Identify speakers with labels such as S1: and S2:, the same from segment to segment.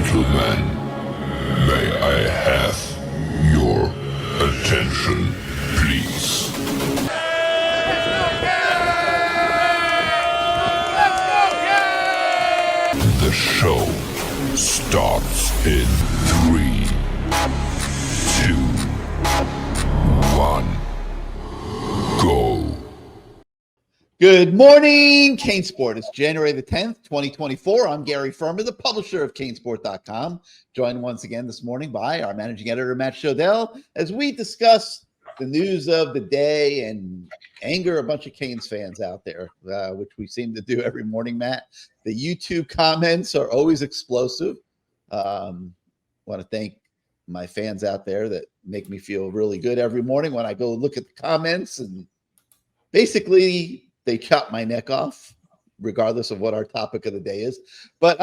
S1: gentlemen, may I have your attention, please? The show starts in 3, 2, 1, go.
S2: Good morning, CaneSport. It's January the 10th, 2024. I'm Gary Ferman, the publisher of CaneSport.com, joined once again this morning by our managing editor, Matt Shodell, as we discuss the news of the day and anger a bunch of Canes fans out there, which we seem to do every morning, Matt. The YouTube comments are always explosive. Want to thank my fans out there that make me feel really good every morning when I go look at the comments, and basically they chop my neck off, regardless of what our topic of the day is. But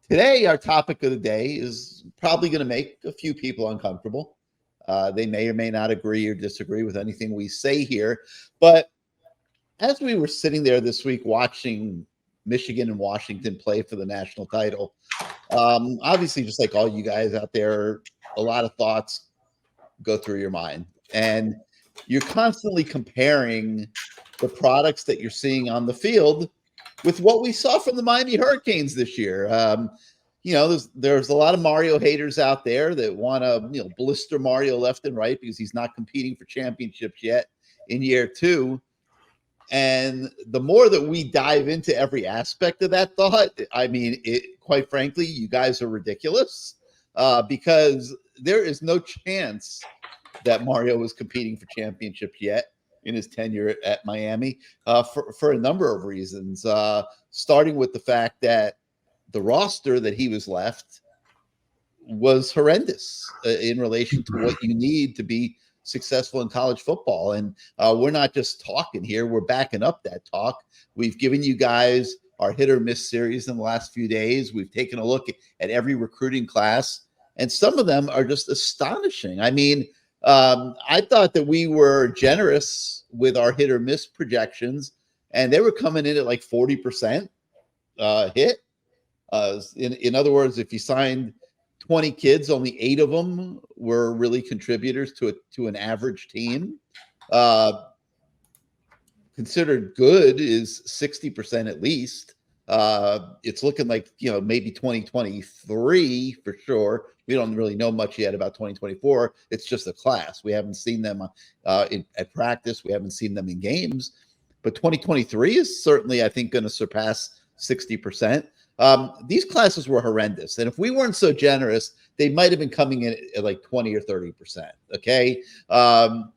S2: today, our topic of the day is probably going to make a few people uncomfortable. They may or may not agree or disagree with anything we say here. But as we were sitting there this week watching Michigan and Washington play for the national title, obviously, just like all you guys out there, a lot of thoughts go through your mind. And you're constantly comparing the products that you're seeing on the field with what we saw from the Miami Hurricanes this year. There's a lot of Mario haters out there that want to, blister Mario left and right because he's not competing for championships yet in year 2. And the more that we dive into every aspect of that thought, I mean, quite frankly, you guys are ridiculous because there is no chance that Mario was competing for championships yet in his tenure at Miami for a number of reasons, starting with the fact that the roster that he was left was horrendous in relation to what you need to be successful in college football. And we're not just talking here, we're backing up that talk. We've given you guys our hit or miss series in the last few days. We've taken a look at every recruiting class, and some of them are just astonishing. I mean, I thought that we were generous with our hit or miss projections, and they were coming in at like 40% hit. In other words, if you signed 20 kids, only 8 of them were really contributors to an average team. Considered good is 60% at least. It's looking like, maybe 2023 for sure. We don't really know much yet about 2024. It's just a class. We haven't seen them at practice. We haven't seen them in games. But 2023 is certainly, I think, going to surpass 60%. These classes were horrendous. And if we weren't so generous, they might have been coming in at like 20 or 30%. Okay.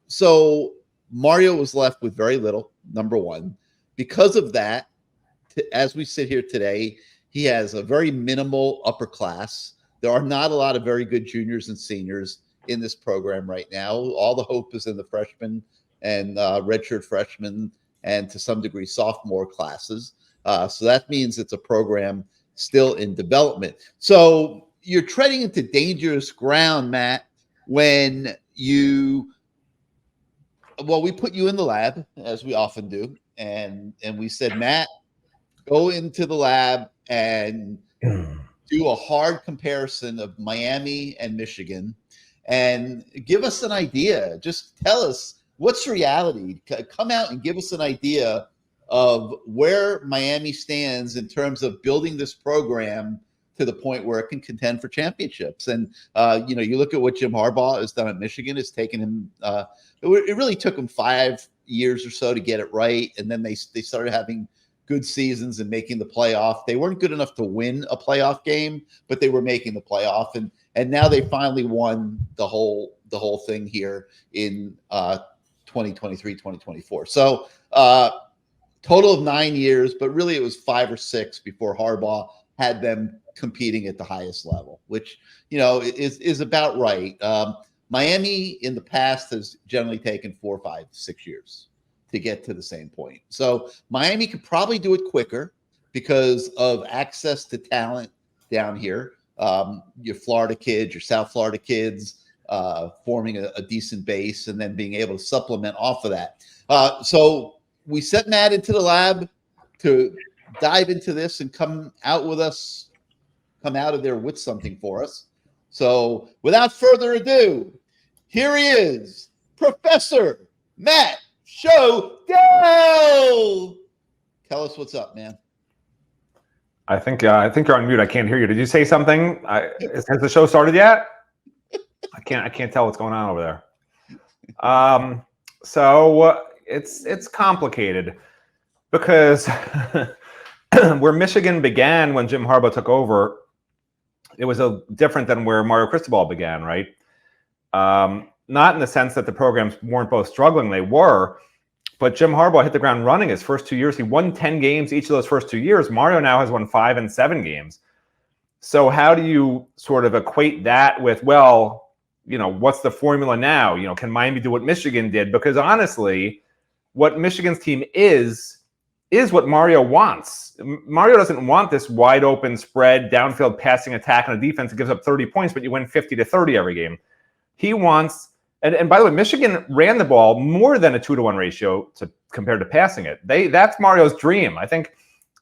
S2: So Mario was left with very little, number one. Because of that, as we sit here today, he has a very minimal upper class. There are not a lot of very good juniors and seniors in this program right now. All the hope is in the freshmen and redshirt freshmen and to some degree sophomore classes. So that means it's a program still in development. So you're treading into dangerous ground, Matt, when we put you in the lab, as we often do. And we said, Matt, go into the lab and do a hard comparison of Miami and Michigan and give us an idea. Just tell us what's reality. Come out and give us an idea of where Miami stands in terms of building this program to the point where it can contend for championships. And, you look at what Jim Harbaugh has done at Michigan. It's taken him, it really took him 5 years or so to get it right. And then they started having good seasons and making the playoff. They weren't good enough to win a playoff game, but they were making the playoff. And now they finally won the whole thing here in 2023, 2024. So total of 9 years, but really it was 5 or 6 before Harbaugh had them competing at the highest level, which, is about right. Miami in the past has generally taken 4, 5, 6 years to get to the same point. So Miami could probably do it quicker because of access to talent down here. Your Florida kids, your South Florida kids, forming a decent base and then being able to supplement off of that. So we set Matt into the lab to dive into this and come come out of there with something for us. So without further ado, here he is, Professor Matt Shodell. Tell us what's up, man.
S3: I think you're on mute. I can't hear you. Did you say something? Has the show started yet? I can't tell what's going on over there. So it's complicated because where Michigan began when Jim Harbaugh took over, it was different than where Mario Cristobal began, right? Not in the sense that the programs weren't both struggling; they were. But Jim Harbaugh hit the ground running his first 2 years. He won 10 games each of those first 2 years. Mario now has won 5 and 7 games. So how do you sort of equate that with, well, what's the formula now? Can Miami do what Michigan did? Because honestly, what Michigan's team is what Mario wants. Mario doesn't want this wide open spread, downfield passing attack on a defense that gives up 30 points, but you win 50-30 every game. He wants... And by the way, Michigan ran the ball more than a 2-to-1 ratio compared to passing it. That's Mario's dream. I think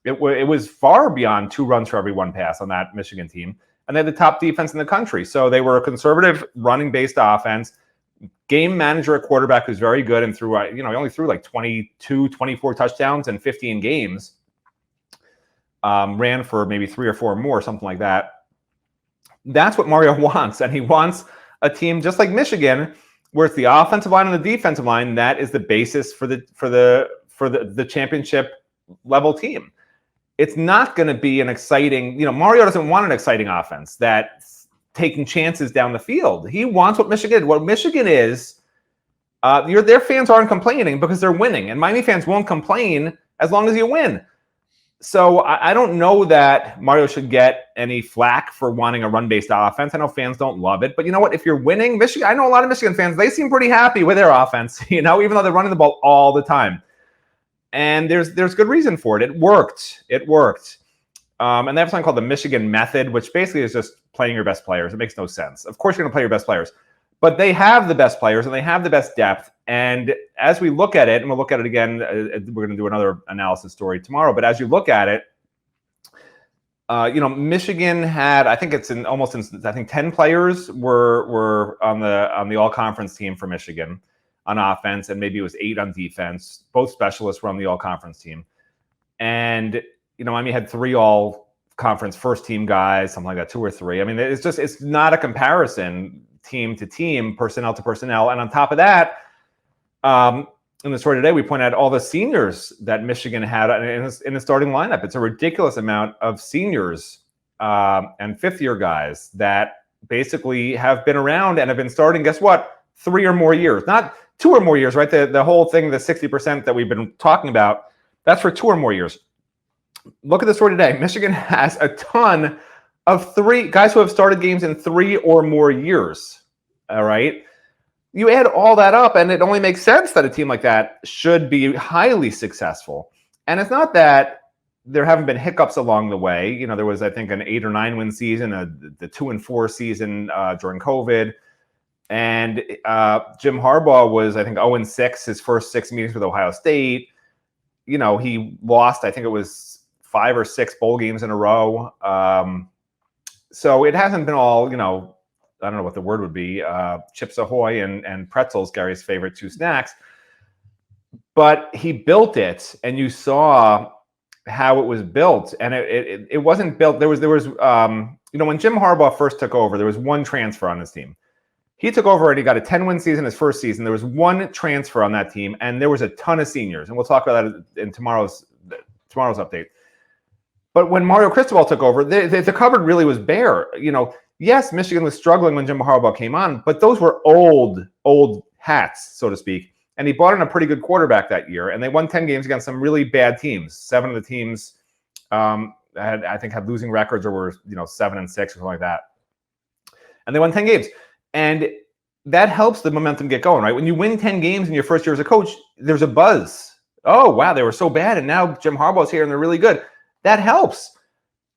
S3: it was far beyond 2 runs for every 1 pass on that Michigan team. And they had the top defense in the country. So they were a conservative running-based offense, game manager at quarterback who's very good and threw, he only threw like 22, 24 touchdowns in 15 games. Ran for maybe 3 or 4 more, something like that. That's what Mario wants. And he wants a team just like Michigan, where it's the offensive line and the defensive line that is the basis for the championship level team. It's not going to be an exciting, Mario doesn't want an exciting offense that's taking chances down the field. He wants what Michigan did. What Michigan is, their fans aren't complaining because they're winning, and Miami fans won't complain as long as you win. So I don't know that Mario should get any flack for wanting a run-based offense. I know fans don't love it, but you know what? If you're winning, Michigan, I know a lot of Michigan fans, they seem pretty happy with their offense, even though they're running the ball all the time. And there's good reason for it. It worked. And they have something called the Michigan method, which basically is just playing your best players. It makes no sense. Of course you're going to play your best players, but they have the best players and they have the best depth. And as we look at it, and we'll look at it again, we're going to do another analysis story tomorrow. But as you look at it, Michigan had, I think 10 players were on the all-conference team for Michigan on offense, and maybe it was 8 on defense. Both specialists were on the all-conference team. And, Miami had 3 all-conference first-team guys, something like that, 2 or 3. I mean, it's not a comparison team to team, personnel to personnel. And on top of that, in the story today, we point out all the seniors that Michigan had in the starting lineup. It's a ridiculous amount of seniors and fifth-year guys that basically have been around and have been starting, guess what, 3 or more years. Not 2 or more years, right? The whole thing, the 60% that we've been talking about, that's for 2 or more years. Look at the story today. Michigan has a ton of 3 guys who have started games in 3 or more years, all right? You add all that up, and it only makes sense that a team like that should be highly successful. And it's not that there haven't been hiccups along the way. There was, I think, an 8 or 9 win season, the 2 and 4 season during COVID. And Jim Harbaugh was, I think, 0 and 6 his first 6 meetings with Ohio State. He lost, I think it was 5 or 6 bowl games in a row. So it hasn't been all, I don't know what the word would be, Chips Ahoy and pretzels, Gary's favorite 2 snacks. But he built it, and you saw how it was built. And it wasn't built. There was when Jim Harbaugh first took over, there was 1 transfer on his team. He took over and he got a 10-win season his first season. There was 1 transfer on that team, and there was a ton of seniors. And we'll talk about that in tomorrow's update. But when Mario Cristobal took over, the cupboard really was bare. Yes, Michigan was struggling when Jim Harbaugh came on, but those were old hats, so to speak. And he brought in a pretty good quarterback that year, and they won 10 games against some really bad teams. 7 of the teams had losing records or were 7 and 6 or something like that. And they won 10 games. And that helps the momentum get going, right? When you win 10 games in your first year as a coach, there's a buzz. Oh, wow, they were so bad, and now Jim Harbaugh's here, and they're really good. That helps.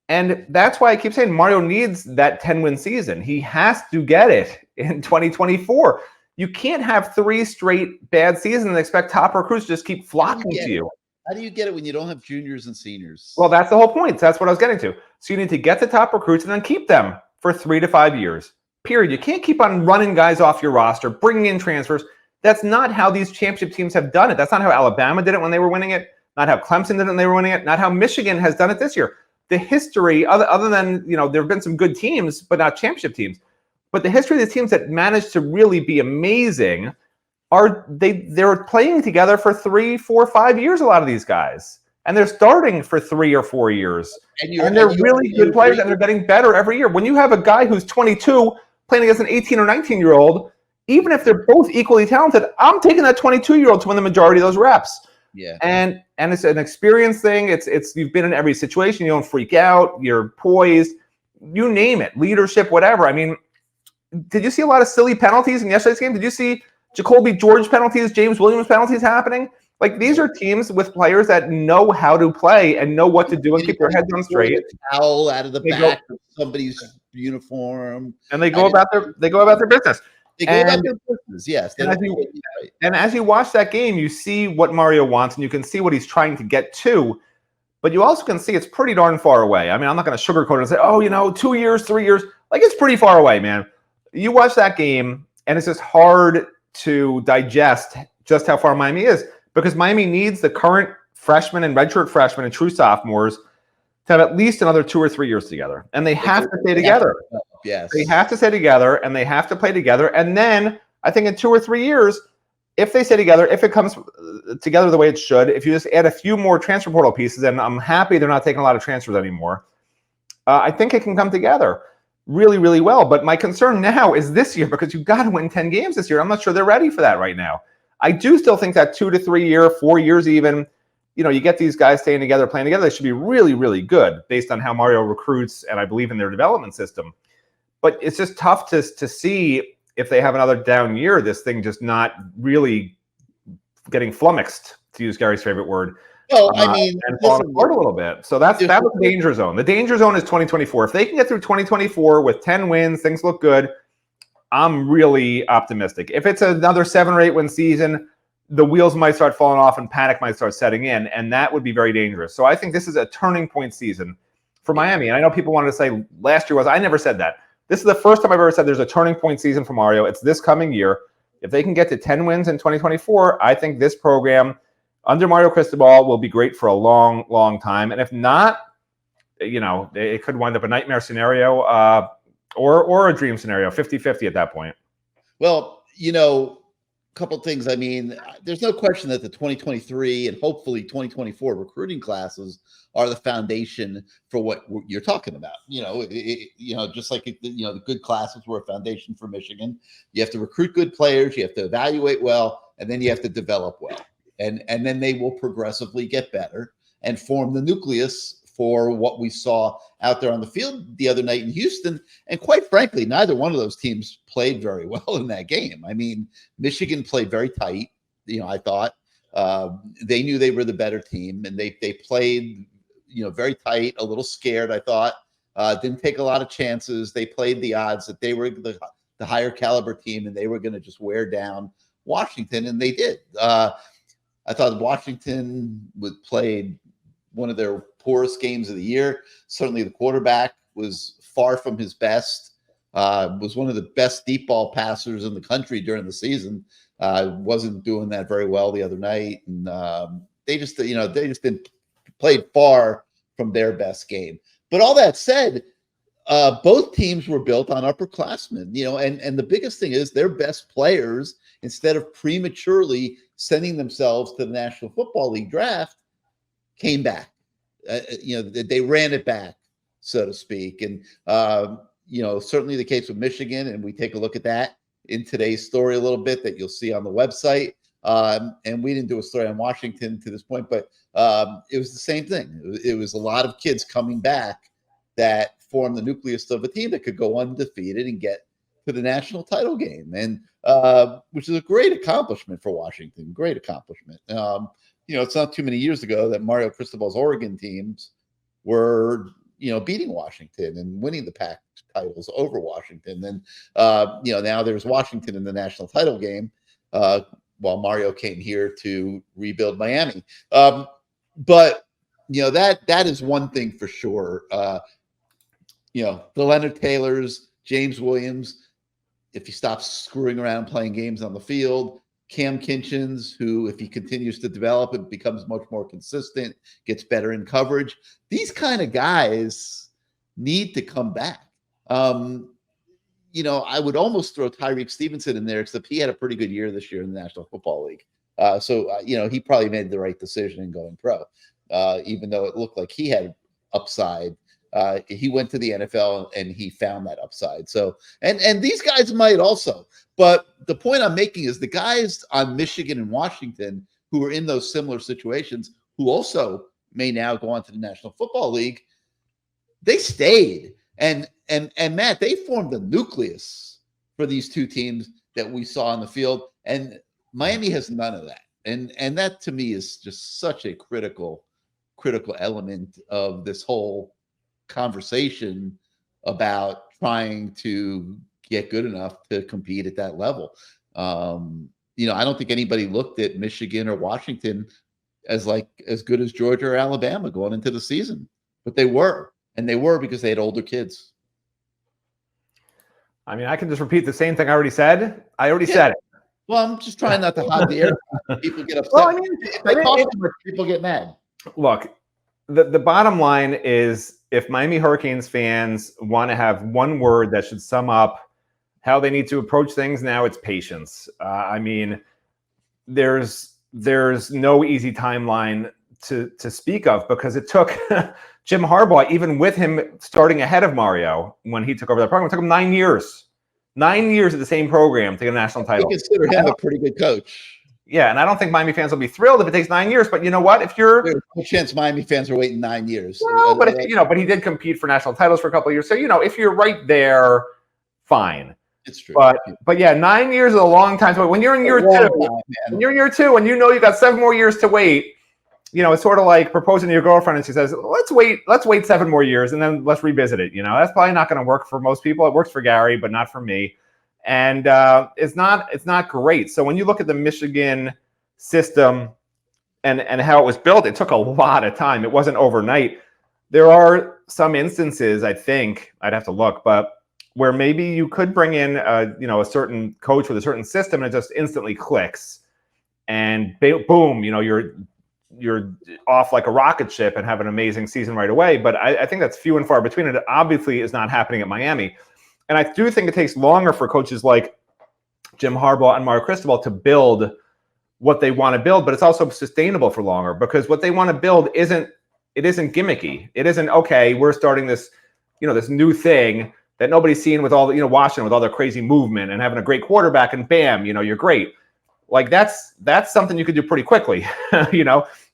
S3: And that's why I keep saying Mario needs that 10-win season. He has to get it in 2024. You can't have 3 straight bad seasons and expect top recruits to just keep flocking to you.
S2: How do you get it when you don't have juniors and seniors?
S3: Well, that's the whole point. That's what I was getting to. So you need to get the top recruits and then keep them for 3 to 5 years. Period. You can't keep on running guys off your roster, bringing in transfers. That's not how these championship teams have done it. That's not how Alabama did it when they were winning it. Not how Clemson did it when they were winning it. Not how Michigan has done it this year. The history, other than, there have been some good teams, but not championship teams. But the history of the teams that managed to really be amazing they're playing together for 3, 4, 5 years, a lot of these guys. And they're starting for 3 or 4 years. And they're really good players, and they're getting better every year. When you have a guy who's 22 playing against an 18 or 19-year-old, even if they're both equally talented, I'm taking that 22-year-old to win the majority of those reps.
S2: Yeah.
S3: And it's an experience thing. It's you've been in every situation. You don't freak out. You're poised. You name it. Leadership, whatever. I mean, did you see a lot of silly penalties in yesterday's game? Did you see Jacoby George penalties, James Williams penalties happening? Like, these are teams with players that know how to play and know what to do and keep their heads on straight.
S2: Towel out of the back of somebody's uniform,
S3: and they go about their business.
S2: They go about their business, yes.
S3: And as you watch that game, you see what Mario wants, and you can see what he's trying to get to. But you also can see it's pretty darn far away. I mean, I'm not going to sugarcoat it and say, 2 years, 3 years. Like, it's pretty far away, man. You watch that game, and it's just hard to digest just how far Miami is, because Miami needs the current freshmen and redshirt freshmen and true sophomores to have at least another 2 or 3 years together. And they have to stay together.
S2: Yes.
S3: They have to stay together, and they have to play together. And then I think in 2 or 3 years, if they stay together, if it comes together the way it should, if you just add a few more transfer portal pieces, and I'm happy they're not taking a lot of transfers anymore, I think it can come together really, really well. But my concern now is this year, because you've got to win 10 games this year. I'm not sure they're ready for that right now. I do still think that 2 to 3 year, 4 years even, you get these guys staying together, playing together, they should be really, really good based on how Mario recruits, and I believe in their development system. But it's just tough to see if they have another down year, this thing just not really getting flummoxed, to use Gary's favorite word.
S2: Well, I mean,
S3: and falling apart a little bit. So that was the danger zone. The danger zone is 2024. If they can get through 2024 with 10 wins, things look good, I'm really optimistic. If it's another 7 or 8 win season, the wheels might start falling off and panic might start setting in, and that would be very dangerous. So I think this is a turning point season for Miami. And I know people wanted to say last year was. I never said that. This is the first time I've ever said there's a turning point season for Mario. It's this coming year. If they can get to 10 wins in 2024, I think this program under Mario Cristobal will be great for a long, long time. And if not, it could wind up a nightmare scenario or a dream scenario, 50-50 at that point.
S2: Well, couple things. I mean, there's no question that the 2023 and hopefully 2024 recruiting classes are the foundation for what you're talking about. Just like the good classes were a foundation for Michigan. You have to recruit good players, you have to evaluate well, and then you have to develop well, and then they will progressively get better and form the nucleus for what we saw out there on the field the other night in Houston. And quite frankly, neither one of those teams played very well in that game. I mean, Michigan played very tight. I thought they knew they were the better team, and they played, very tight, a little scared, I thought. Didn't take a lot of chances. They played the odds that they were the higher caliber team, and they were going to just wear down Washington, and they did. I thought Washington played one of their poorest games of the year. Certainly the quarterback was far from his best, was one of the best deep ball passers in the country during the season. Wasn't doing that very well the other night. And they just didn't played far from their best game. But all that said, both teams were built on upperclassmen, and the biggest thing is their best players, instead of prematurely sending themselves to the National Football League draft, came back. They ran it back, so to speak. And, certainly the case with Michigan, and we take a look at that in today's story a little bit that you'll see on the website. And we didn't do a story on Washington to this point, but it was the same thing. It was a lot of kids coming back that formed the nucleus of a team that could go undefeated and get to the national title game, and which is a great accomplishment for Washington. Great accomplishment. It's not too many years ago that Mario Cristobal's Oregon teams were, beating Washington and winning the Pac titles over Washington. And, now there's Washington in the national title game while Mario came here to rebuild Miami. But, that is one thing for sure. the Leonard Taylors, James Williams, if he stops screwing around playing games on the field, Cam Kinchins, who, if he continues to develop and becomes much more consistent, gets better in coverage. These kind of guys need to come back. I would almost throw Tyreek Stevenson in there, except he had a pretty good year this year in the National Football League. So he probably made the right decision in going pro, even though it looked like he had upside. He went to the NFL and he found that upside. So, and these guys might also, but the point I'm making is the guys on Michigan and Washington who are in those similar situations, who also may now go on to the National Football League, they stayed. And Matt, they formed the nucleus for these two teams that we saw on the field. And Miami has none of that. And that to me is just such a critical element of this whole conversation about trying to get good enough to compete at that level. I don't think anybody looked at Michigan or Washington as good as Georgia or Alabama going into the season, but they were. And they were because they had older kids.
S3: I mean, I can just repeat the same thing I already said. Said it.
S2: Well, I'm just trying not to hog the air. People get upset.
S3: Well, I mean,
S2: if they talk too much, people get mad.
S3: Look, the bottom line is, if Miami Hurricanes fans want to have one word that should sum up how they need to approach things now, it's patience. I mean, there's no easy timeline to speak of, because it took Jim Harbaugh, even with him starting ahead of Mario when he took over that program, it took him 9 years. 9 years at the same program to get a national title.
S2: We consider him a pretty good coach.
S3: Yeah, and I don't think Miami fans will be thrilled if it takes 9 years. But you know what? If you're,
S2: there's no chance Miami fans are waiting 9 years.
S3: Well, but but he did compete for national titles for a couple of years. So if you're right there, fine.
S2: It's true.
S3: But yeah, 9 years is a long time to wait. When you're in year two, and you know you've got 7 more years to wait. It's sort of like proposing to your girlfriend and she says, let's wait 7 more years and then let's revisit it. That's probably not going to work for most people. It works for Gary, but not for me. And it's not great. So when you look at the Michigan system and how it was built, it took a lot of time. It wasn't overnight. There are some instances, I think, I'd have to look, but where maybe you could bring in a certain coach with a certain system and it just instantly clicks. And boom, you're off like a rocket ship and have an amazing season right away. But I think that's few and far between. It obviously is not happening at Miami. And I do think it takes longer for coaches like Jim Harbaugh and Mario Cristobal to build what they want to build, but it's also sustainable for longer, because what they want to build isn't gimmicky. It isn't, okay, we're starting this, this new thing that nobody's seen with all the, Washington with all their crazy movement and having a great quarterback and bam, you're great. Like that's something you could do pretty quickly,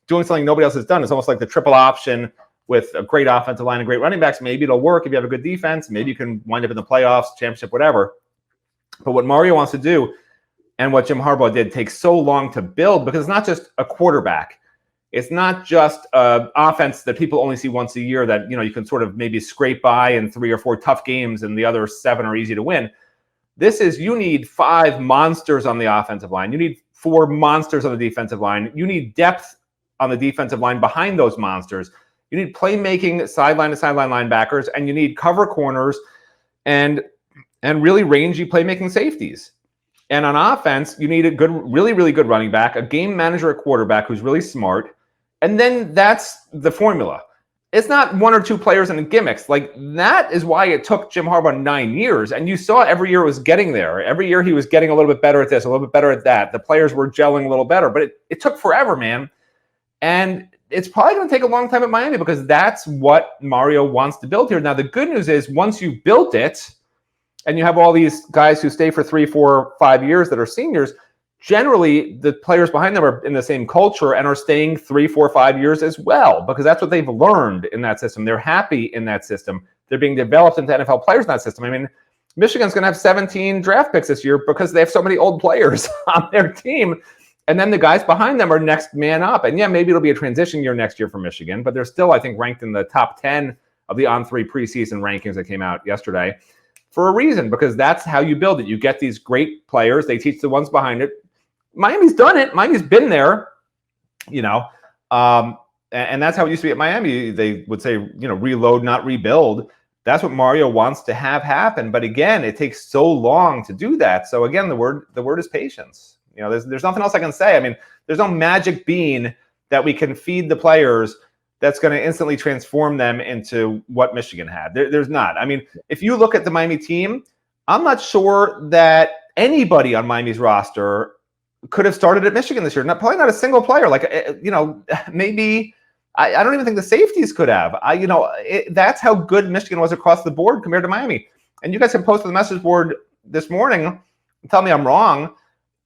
S3: doing something nobody else has done. It's almost like the triple option with a great offensive line and great running backs. Maybe it'll work if you have a good defense. Maybe you can wind up in the playoffs, championship, whatever. But what Mario wants to do and what Jim Harbaugh did takes so long to build, because it's not just a quarterback. It's not just an offense that people only see once a year that, you can sort of maybe scrape by in 3 or 4 tough games and the other 7 are easy to win. This is, you need 5 monsters on the offensive line. You need 4 monsters on the defensive line. You need depth on the defensive line behind those monsters. You need playmaking sideline to sideline linebackers, and you need cover corners and really rangy playmaking safeties. And on offense, you need a good, really, really good running back, a game manager at quarterback who's really smart. And then that's the formula. It's not 1 or 2 players and gimmicks. Like, that is why it took Jim Harbaugh 9 years. And you saw every year it was getting there. Every year he was getting a little bit better at this, a little bit better at that. The players were gelling a little better. But it took forever, man. And it's probably going to take a long time at Miami, because that's what Mario wants to build here. Now, the good news is, once you built it and you have all these guys who stay for 3, 4, 5 years that are seniors, generally the players behind them are in the same culture and are staying 3, 4, 5 years as well, because that's what they've learned in that system. They're happy in that system. They're being developed into NFL players in that system. I mean, Michigan's going to have 17 draft picks this year because they have so many old players on their team. And then the guys behind them are next man up. And yeah, maybe it'll be a transition year next year for Michigan, but they're still, I think, ranked in the top 10 of the On3 preseason rankings that came out yesterday for a reason, because that's how you build it. You get these great players. They teach the ones behind it. Miami's done it. Miami's been there, and that's how it used to be at Miami. They would say, reload, not rebuild. That's what Mario wants to have happen. But again, it takes so long to do that. So again, the word is patience. There's nothing else I can say. I mean, there's no magic bean that we can feed the players that's going to instantly transform them into what Michigan had. There's not. I mean, if you look at the Miami team, I'm not sure that anybody on Miami's roster could have started at Michigan this year. Probably not a single player. Like, maybe I don't even think the safeties could have. That's how good Michigan was across the board compared to Miami. And you guys can post on the message board this morning and tell me I'm wrong,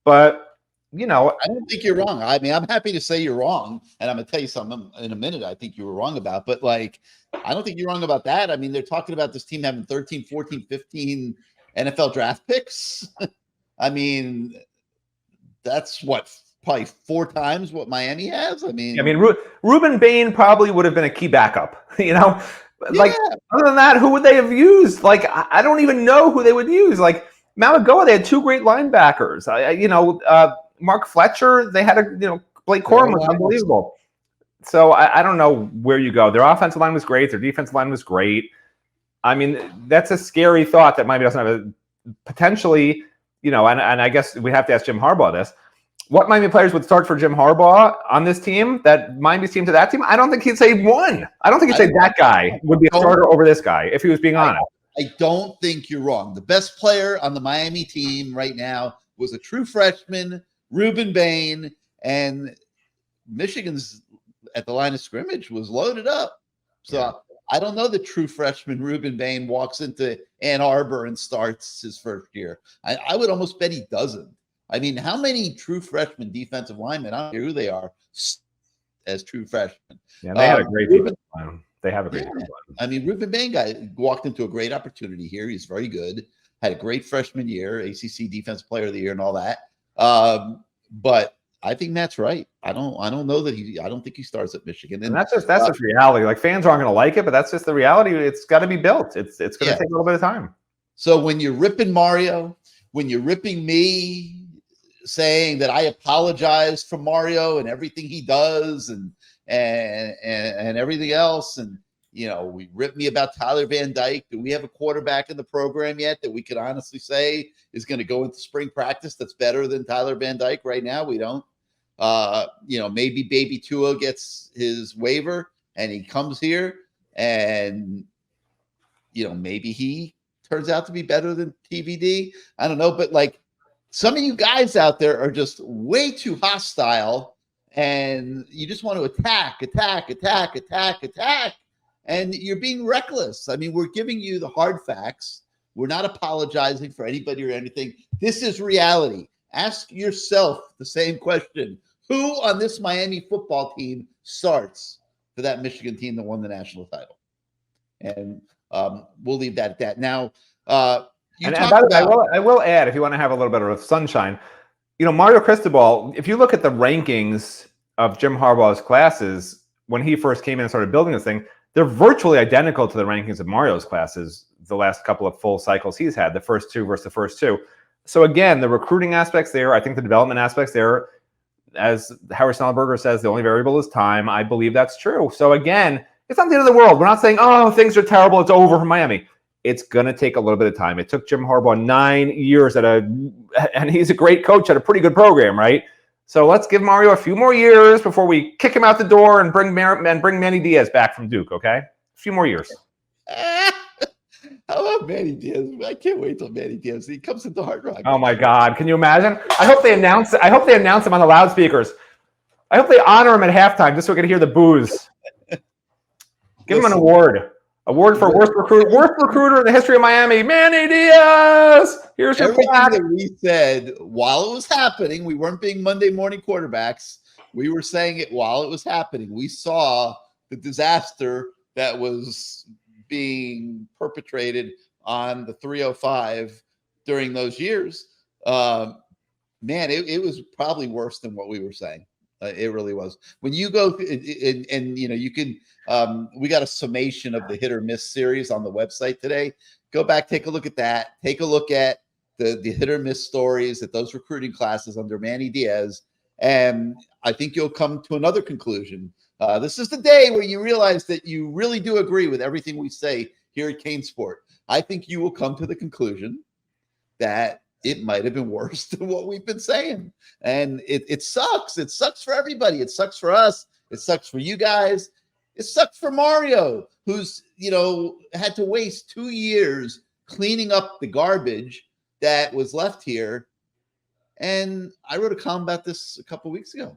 S3: but I
S2: don't think you're wrong. I mean, I'm happy to say you're wrong, and I'm gonna tell you something in a minute I think you were wrong about, but like, I don't think you're wrong about that. I mean, they're talking about this team having 13, 14, 15 NFL draft picks. I mean, that's probably 4 times what Miami has. I mean,
S3: Reuben Bain probably would have been a key backup, Like, other than that, who would they have used? Like, I don't even know who they would use. Like, Malagoa, they had 2 great linebackers. Mark Fletcher, they had Blake Corum was unbelievable. So I don't know where you go. Their offensive line was great. Their defensive line was great. I mean, that's a scary thought that Miami doesn't have potentially, and I guess we have to ask Jim Harbaugh this. What Miami players would start for Jim Harbaugh on this team, that Miami's team to that team? I don't think he'd say one. I don't think he'd say that guy would be a starter over this guy, if he was being honest.
S2: I don't think you're wrong. The best player on the Miami team right now was a true freshman, Reuben Bain, and Michigan's at the line of scrimmage was loaded up. So I don't know the true freshman Reuben Bain walks into Ann Arbor and starts his first year. I would almost bet he doesn't. I mean, how many true freshman defensive linemen, I don't care who they are, as true freshmen?
S3: Yeah, they had a great defensive line. They have a great defensive line.
S2: I mean, Reuben Bain walked into a great opportunity here. He's very good. Had a great freshman year, ACC Defensive Player of the Year and all that. But I think Matt's right. I don't know that I don't think he starts at Michigan.
S3: And that's just reality. Like, fans aren't going to like it, but that's just the reality. It's got to be built. It's going to take a little bit of time.
S2: So when you're ripping Mario, when you're ripping me, saying that I apologize for Mario and everything he does and everything else, and we rip me about Tyler Van Dyke. Do we have a quarterback in the program yet that we could honestly say is going to go into spring practice that's better than Tyler Van Dyke right now? We don't. Maybe Baby Tua gets his waiver and he comes here, and maybe he turns out to be better than TVD. I don't know, but like, some of you guys out there are just way too hostile, and you just want to attack, and you're being reckless. I mean, we're giving you the hard facts. We're not apologizing for anybody or anything. This is reality. Ask yourself the same question. Who on this Miami football team starts for that Michigan team that won the national title? And we'll leave that at that. Now,
S3: and by the way, I will add, if you want to have a little bit of sunshine, Mario Cristobal, if you look at the rankings of Jim Harbaugh's classes when he first came in and started building this thing, they're virtually identical to the rankings of Mario's classes the last couple of full cycles he's had, the first 2 versus the first 2. So again, the recruiting aspects there, I think the development aspects there, as Howard Snellberger says, the only variable is time. I believe that's true. So again, it's not the end of the world. We're not saying, oh, things are terrible, it's over for Miami. It's going to take a little bit of time. It took Jim Harbaugh 9 years and he's a great coach at a pretty good program, right? So let's give Mario a few more years before we kick him out the door and bring Manny Diaz back from Duke, okay? A few more years.
S2: How about Manny Diaz? I can't wait till Manny Diaz. He comes into Hard Rock.
S3: Oh my God. Can you imagine? I hope they announce him on the loudspeakers. I hope they honor him at halftime just so we can hear the boos. Give him an award. Award for worst recruiter in the history of Miami, Manny Diaz. Here's your plaque.
S2: Everything that we said while it was happening, we weren't being Monday morning quarterbacks. We were saying it while it was happening. We saw the disaster that was being perpetrated on the 305 during those years. Man, it was probably worse than what we were saying. It really was. When you go and you can, we got a summation of the hit or miss series on the website today. Go back, take a look at that. Take a look at the hit or miss stories at those recruiting classes under Manny Diaz. And I think you'll come to another conclusion. This is the day where you realize that you really do agree with everything we say here at CaneSport, I think you will come to the conclusion that it might have been worse than what we've been saying. And it sucks. It sucks for everybody. It sucks for us. It sucks for you guys. It sucks for Mario, who's, had to waste 2 years cleaning up the garbage that was left here. And I wrote a column about this a couple of weeks ago.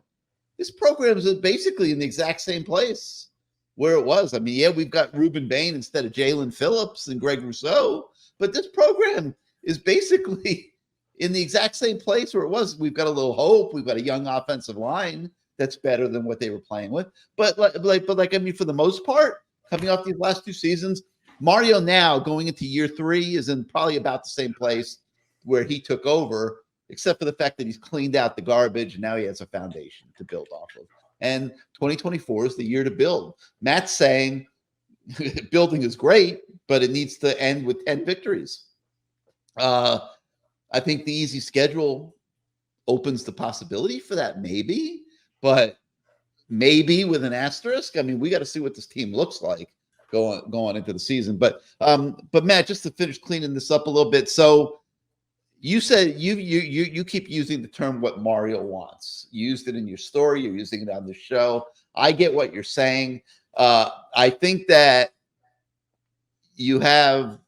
S2: This program is basically in the exact same place where it was. I mean, yeah, we've got Reuben Bain instead of Jalen Phillips and Greg Rousseau, but this program is basically in the exact same place where it was. We've got a little hope. We've got a young offensive line that's better than what they were playing with. But I mean, for the most part, coming off these last 2 seasons, Mario now going into year 3 is in probably about the same place where he took over, except for the fact that he's cleaned out the garbage and now he has a foundation to build off of. And 2024 is the year to build. Matt's saying building is great, but it needs to end with 10 victories. I think the easy schedule opens the possibility for that, maybe, but maybe with an asterisk. I mean, we got to see what this team looks like going into the season. But Matt, just to finish cleaning this up a little bit. So you said you keep using the term "what Mario wants." You used it in your story. You're using it on the show. I get what you're saying. I think that you have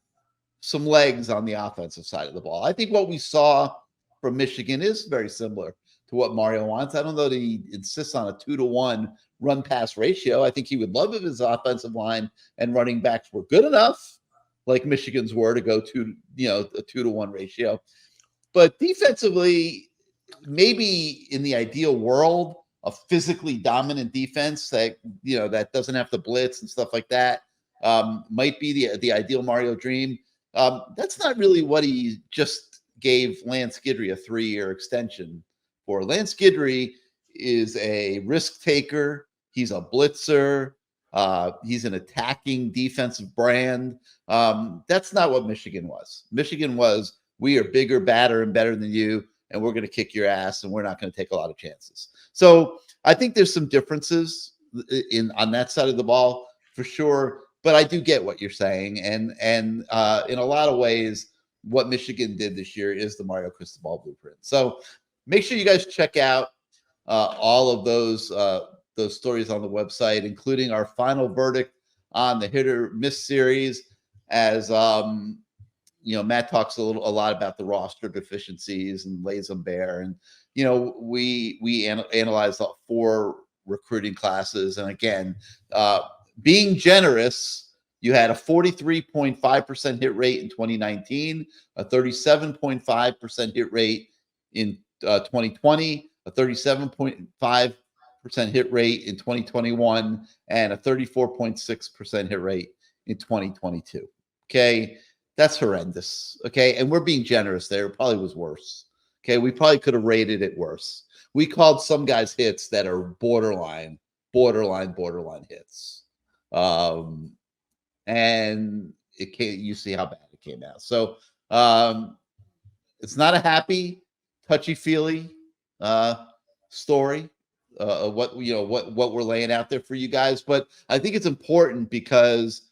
S2: some legs on the offensive side of the ball. I think what we saw from Michigan is very similar to what Mario wants. I don't know that he insists on a 2-to-1 run pass ratio. I think he would love if his offensive line and running backs were good enough, like Michigan's were, to go to, a 2-to-1 ratio. But defensively, maybe in the ideal world, a physically dominant defense that, that doesn't have to blitz and stuff like that might be the ideal Mario dream. That's not really what he just gave Lance Guidry a 3-year extension for. Lance Guidry is a risk taker. He's a blitzer. He's an attacking defensive brand. That's not what Michigan was. Michigan was, we are bigger, badder, and better than you, and we're going to kick your ass, and we're not going to take a lot of chances. So I think there's some differences on that side of the ball for sure. But I do get what you're saying, and in a lot of ways, what Michigan did this year is the Mario Cristobal blueprint. So make sure you guys check out all of those stories on the website, including our final verdict on the hit or miss series. As Matt talks a lot about the roster deficiencies and lays them bare, and we analyzed 4 recruiting classes, and again, being generous, you had a 43.5% hit rate in 2019, a 37.5% hit rate in 2020, a 37.5% hit rate in 2021, and a 34.6% hit rate in 2022. Okay, that's horrendous. Okay, and we're being generous there. It probably was worse. Okay, we probably could have rated it worse. We called some guys hits that are borderline hits. And you see how bad it came out. So it's not a happy, touchy-feely story of what we're laying out there for you guys. But I think it's important because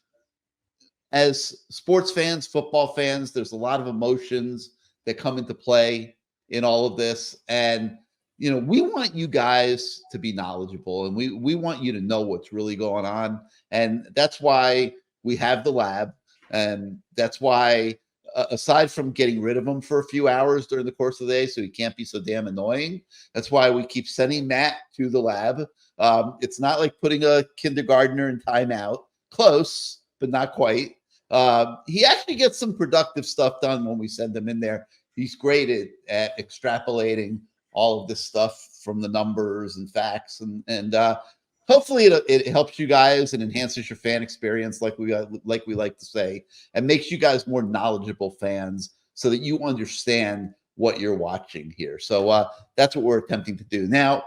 S2: as sports fans, football fans, there's a lot of emotions that come into play in all of this. And we want you guys to be knowledgeable, and we want you to know what's really going on. And that's why we have the lab. And that's why, aside from getting rid of him for a few hours during the course of the day so he can't be so damn annoying, that's why we keep sending Matt to the lab. It's not like putting a kindergartner in timeout. Close, but not quite. He actually gets some productive stuff done when we send him in there. He's great at extrapolating all of this stuff from the numbers and facts, and hopefully it helps you guys and enhances your fan experience, like we like to say, and makes you guys more knowledgeable fans so that you understand what you're watching here. So that's what we're attempting to do. Now,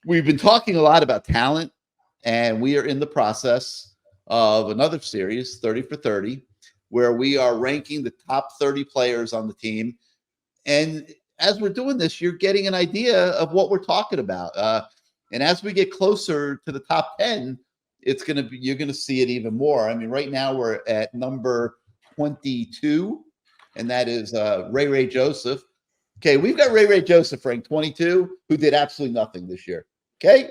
S2: we've been talking a lot about talent, and we are in the process of another series, 30 for 30, where we are ranking the top 30 players on the team. And as we're doing this, you're getting an idea of what we're talking about. And as we get closer to the top 10, you're gonna see it even more. I mean, right now we're at number 22, and that is Ray Joseph. Okay, we've got Ray Joseph ranked 22, who did absolutely nothing this year. Okay,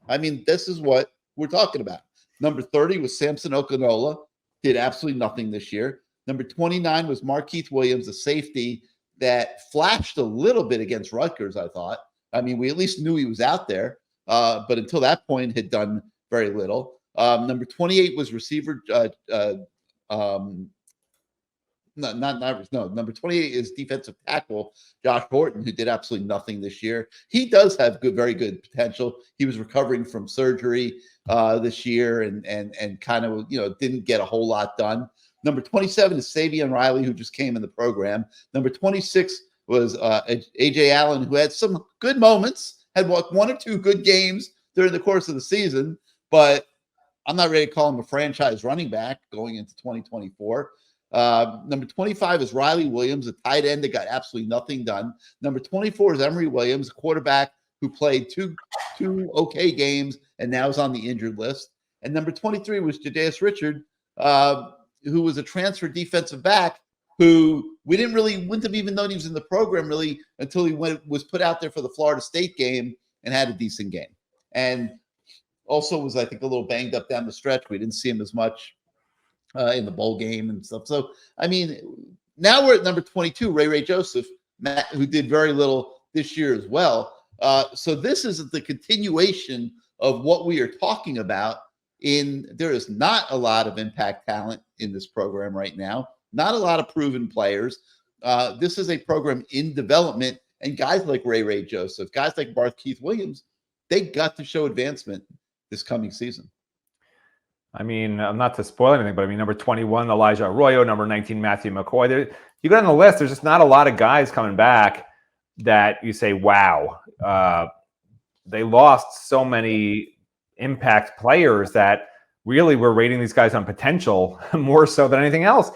S2: I mean, this is what we're talking about. Number 30 was Samson Okinola, did absolutely nothing this year. Number 29 was Markeith Williams, a safety that flashed a little bit against Rutgers, I thought. I mean, we at least knew he was out there, but until that point had done very little. Number 28 was receiver. Number 28 is defensive tackle Josh Horton, who did absolutely nothing this year. He does have very good potential. He was recovering from surgery this year and kind of didn't get a whole lot done. Number 27 is Savion Riley, who just came in the program. Number 26 was AJ Allen, who had some good moments, had one or two good games during the course of the season, but I'm not ready to call him a franchise running back going into 2024. Number 25 is Riley Williams, a tight end that got absolutely nothing done. Number 24 is Emory Williams, a quarterback who played two okay games and now is on the injured list. And number 23 was Jadaeus Richard, who was a transfer defensive back who wouldn't have even known he was in the program really until he was put out there for the Florida State game and had a decent game. And also was, I think, a little banged up down the stretch. We didn't see him as much in the bowl game and stuff. So, I mean, now we're at number 22, Ray Joseph, who did very little this year as well. So this is the continuation of what we are talking about. There is not a lot of impact talent in this program right now, not a lot of proven players. This is a program in development, and guys like Ray Joseph, guys like Markeith Williams, they got to show advancement this coming season.
S3: I mean, not to spoil anything, but I mean, number 21, Elijah Arroyo, number 19, Matthew McCoy. You go on the list, there's just not a lot of guys coming back that you say, wow. They lost so many impact players that really we're rating these guys on potential more so than anything else.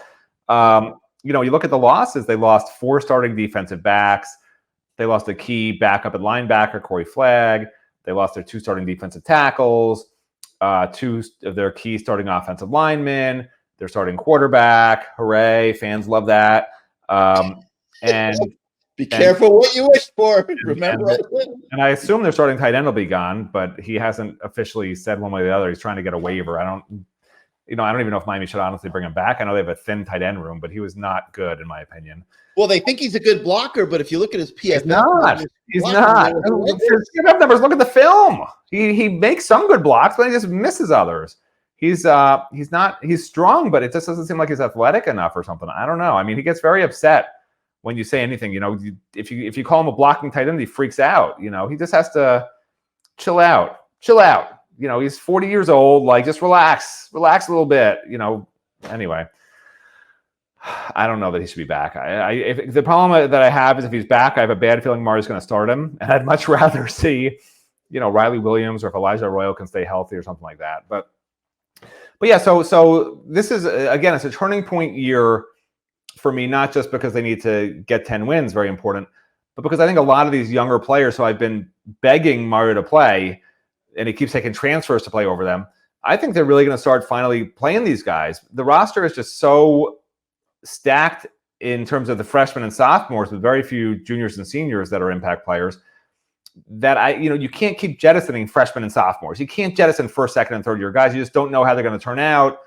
S3: You look at the losses, they lost 4 starting defensive backs. They lost a key backup at linebacker, Corey Flagg. They lost their 2 starting defensive tackles, 2 of their key starting offensive linemen, their starting quarterback. Hooray. Fans love that. And
S2: be careful what you wish for. Remember,
S3: and I assume their starting tight end will be gone, but he hasn't officially said one way or the other. He's trying to get a waiver. I don't even know if Miami should honestly bring him back. I know they have a thin tight end room, but he was not good in my opinion.
S2: Well, they think he's a good blocker, but if you look at his PFF,
S3: he's not. His PFF numbers. Look at the film. He makes some good blocks, but he just misses others. He's not. He's strong, but it just doesn't seem like he's athletic enough or something. I don't know. I mean, he gets very upset when you say anything. If you call him a blocking tight end, he freaks out. He just has to chill out. He's 40 years old. Like, just relax a little bit. Anyway. I don't know that he should be back. If the problem that I have is if he's back, I have a bad feeling Mario's going to start him, and I'd much rather see, Riley Williams or if Elijah Arroyo can stay healthy or something like that. But yeah, so this is again, it's a turning point year for me, not just because they need to get 10 wins, very important, but because I think a lot of these younger players who I've been begging Mario to play, and he keeps taking transfers to play over them. I think they're really going to start finally playing these guys. The roster is just so stacked in terms of the freshmen and sophomores with very few juniors and seniors that are impact players that you can't keep jettisoning freshmen and sophomores. You can't jettison first, second, and third year guys. You just don't know how they're going to turn out.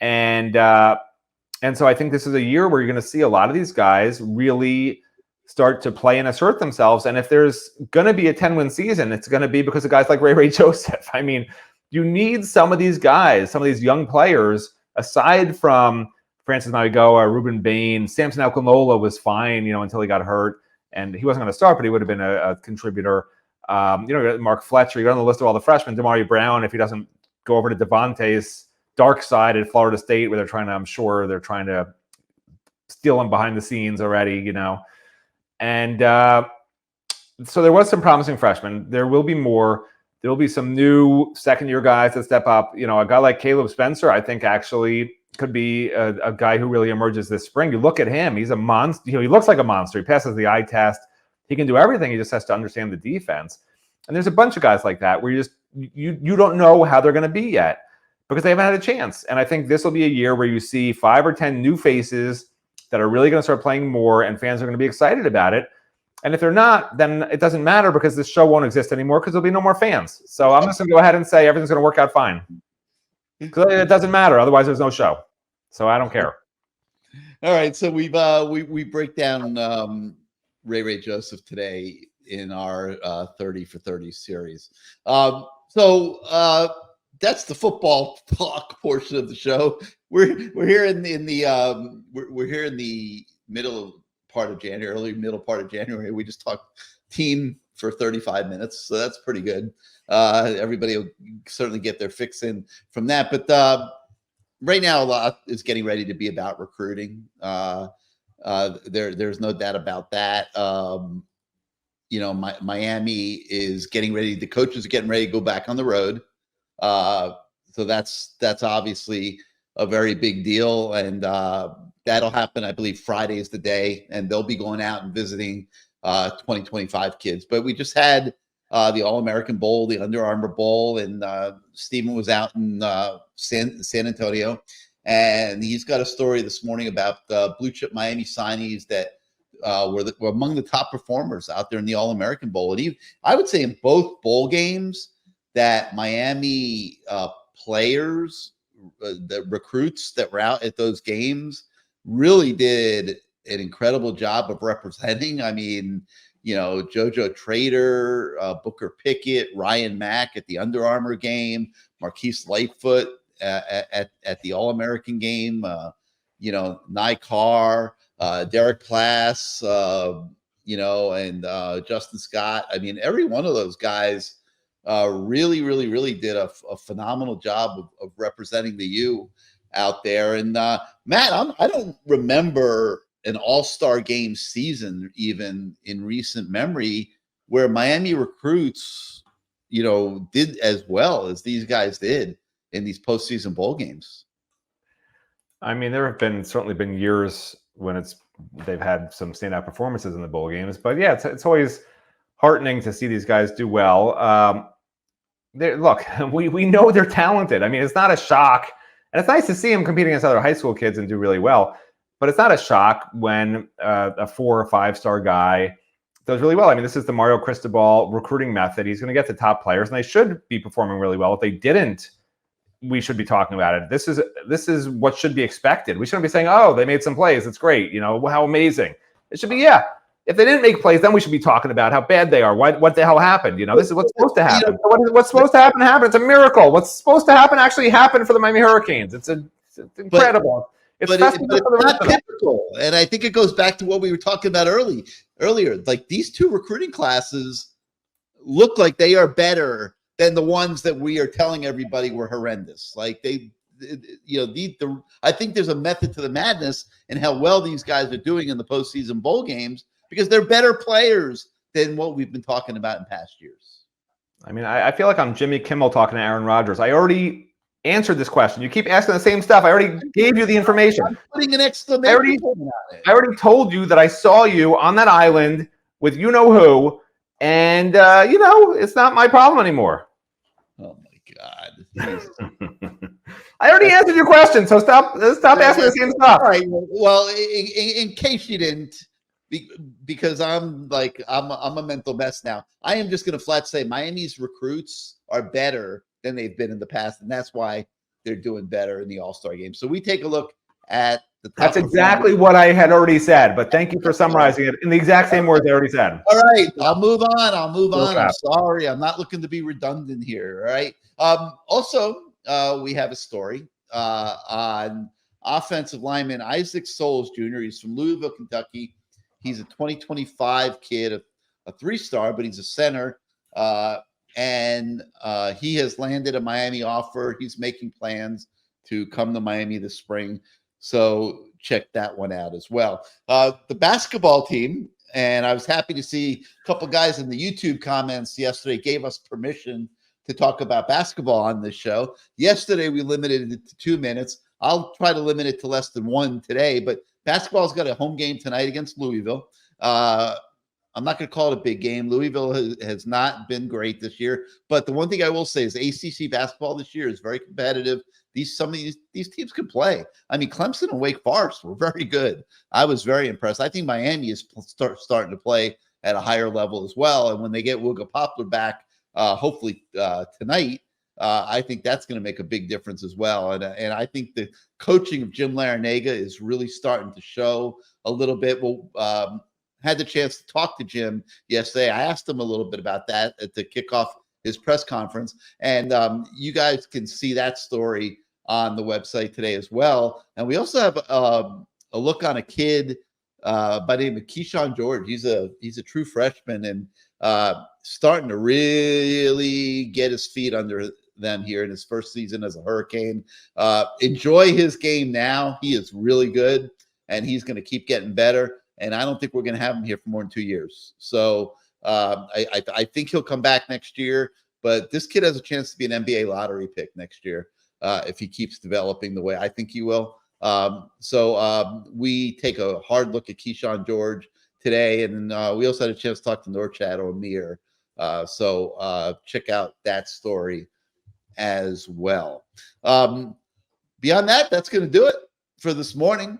S3: And so I think this is a year where you're going to see a lot of these guys really start to play and assert themselves. And if there's going to be a 10-win season, it's going to be because of guys like Ray Joseph. I mean, you need some of these guys, some of these young players, aside from Francis Mauigoa, Ruben Bain, Samson Okinola was fine, until he got hurt, and he wasn't going to start, but he would have been a contributor. Mark Fletcher, you got on the list of all the freshmen. Damari Brown, if he doesn't go over to Devontae's dark side at Florida State, where I'm sure they're trying to steal him behind the scenes already, And so there was some promising freshmen. There will be more. There will be some new second-year guys that step up. A guy like Caleb Spencer, I think actually could be a guy who really emerges this spring. You look at him; he's a monster. He looks like a monster. He passes the eye test. He can do everything. He just has to understand the defense. And there's a bunch of guys like that where you don't know how they're going to be yet. because they haven't had a chance. And I think this will be a year where you see 5 or 10 new faces that are really going to start playing more, and fans are going to be excited about it. And if they're not, then it doesn't matter because this show won't exist anymore because there'll be no more fans. So I'm just going to go ahead and say everything's going to work out fine. Because it doesn't matter. Otherwise, there's no show. So I don't care.
S2: All right. So we break down Ray Joseph today in our 30 for 30 series. So that's the football talk portion of the show. We're here in the we're here in the middle part of January, early middle part of January. We just talked team for 35 minutes, so that's pretty good. Everybody will certainly get their fix in from that. But right now, a lot is getting ready to be about recruiting. There's no doubt about that. Miami is getting ready. The coaches are getting ready to go back on the road. So that's obviously a very big deal, and that'll happen. I believe Friday is the day, and they'll be going out and visiting 2025 kids. But we just had the All-American Bowl, the Under Armour Bowl, and Stephen was out in San Antonio, and he's got a story this morning about blue chip Miami signees that were among the top performers out there in the All-American Bowl. And I would say in both bowl games that Miami players, the recruits that were out at those games, really did an incredible job of representing. I mean, JoJo Trader, Booker Pickett, Ryan Mack at the Under Armour game, Marquise Lightfoot at the All-American game, Nye Carr, Derek Plass, and Justin Scott. I mean, every one of those guys really did a phenomenal job of representing the U out there. And Matt, I don't remember an all-star game season, even in recent memory, where Miami recruits, did as well as these guys did in these postseason bowl games.
S3: I mean, there have certainly been years when they've had some standout performances in the bowl games, but yeah, it's always heartening to see these guys do well. Look, we know they're talented. I mean, it's not a shock, and it's nice to see them competing against other high school kids and do really well. But it's not a shock when a 4 or 5 star guy does really well. I mean, this is the Mario Cristobal recruiting method. He's going to get the top players, and they should be performing really well. If they didn't, we should be talking about it. This is what should be expected. We shouldn't be saying, "Oh, they made some plays. It's great. How amazing." It should be, yeah. If they didn't make plays, then we should be talking about how bad they are. What the hell happened? This is what's supposed to happen. What's supposed to happen happened. It's a miracle. What's supposed to happen actually happened for the Miami Hurricanes. It's incredible. But it's
S2: not typical. And I think it goes back to what we were talking about earlier. Like, these 2 recruiting classes look like they are better than the ones that we are telling everybody were horrendous. Like, I think there's a method to the madness in how well these guys are doing in the postseason bowl games, because they're better players than what we've been talking about in past years.
S3: I mean, I feel like I'm Jimmy Kimmel talking to Aaron Rodgers. I already answered this question. You keep asking the same stuff. I already gave you the information.
S2: I'm putting an exclamation point on it.
S3: I already told you that I saw you on that island with you-know-who, and, it's not my problem anymore.
S2: Oh, my God.
S3: I already answered your question, so stop asking the same stuff.
S2: All right. Well, in case you didn't, because I'm a mental mess now, I am just going to flat say Miami's recruits are better than they've been in the past, and that's why they're doing better in the All-Star game. So we take a look at the top.
S3: That's exactly what I had already said, but thank you for summarizing it in the exact same words I already said.
S2: All right, I'll move on. I'm sorry. I'm not looking to be redundant here, all right? Also, we have a story on offensive lineman Isaac Souls Jr. He's from Louisville, Kentucky. He's a 2025 kid, a 3-star, but he's a center. And he has landed a Miami offer. He's making plans to come to Miami this spring. So check that one out as well. The basketball team, and I was happy to see a couple guys in the YouTube comments yesterday gave us permission to talk about basketball on this show. Yesterday, we limited it to 2 minutes. I'll try to limit it to less than 1 today, but basketball's got a home game tonight against Louisville. I'm not going to call it a big game. Louisville has not been great this year. But the one thing I will say is ACC basketball this year is very competitive. some of these teams can play. I mean, Clemson and Wake Forest were very good. I was very impressed. I think Miami is starting to play at a higher level as well. And when they get Wooga Poplar back, hopefully tonight, I think that's going to make a big difference as well. And I think the coaching of Jim Larinaga is really starting to show a little bit. Well, had the chance to talk to Jim yesterday. I asked him a little bit about that to kick off his press conference. And you guys can see that story on the website today as well. And we also have a look on a kid by the name of Keyshawn George. He's a true freshman and starting to really get his feet under them here in his first season as a Hurricane. Enjoy his game now. He is really good, and he's going to keep getting better. And I don't think we're going to have him here for more than 2 years. So I think he'll come back next year. But this kid has a chance to be an NBA lottery pick next year if he keeps developing the way I think he will. So we take a hard look at Keyshawn George today. And we also had a chance to talk to Norchad O'Meara. So check out that story as well. Beyond that, that's going to do it for this morning.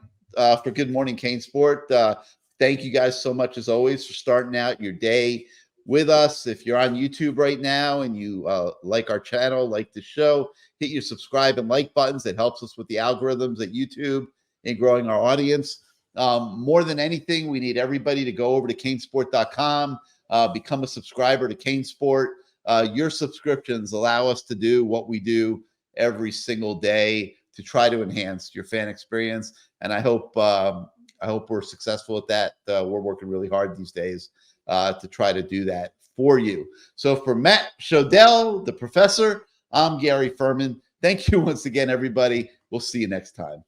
S2: For Good Morning CaneSport. Thank you guys so much, as always, for starting out your day with us. If you're on YouTube right now and you like our channel, like the show, hit your subscribe and like buttons. It helps us with the algorithms at YouTube and growing our audience. More than anything, we need everybody to go over to CaneSport.com, become a subscriber to CaneSport. Your subscriptions allow us to do what we do every single day to try to enhance your fan experience. And I hope we're successful at that. We're working really hard these days to try to do that for you. So for Matt Shodell, the professor, I'm Gary Ferman. Thank you once again, everybody. We'll see you next time.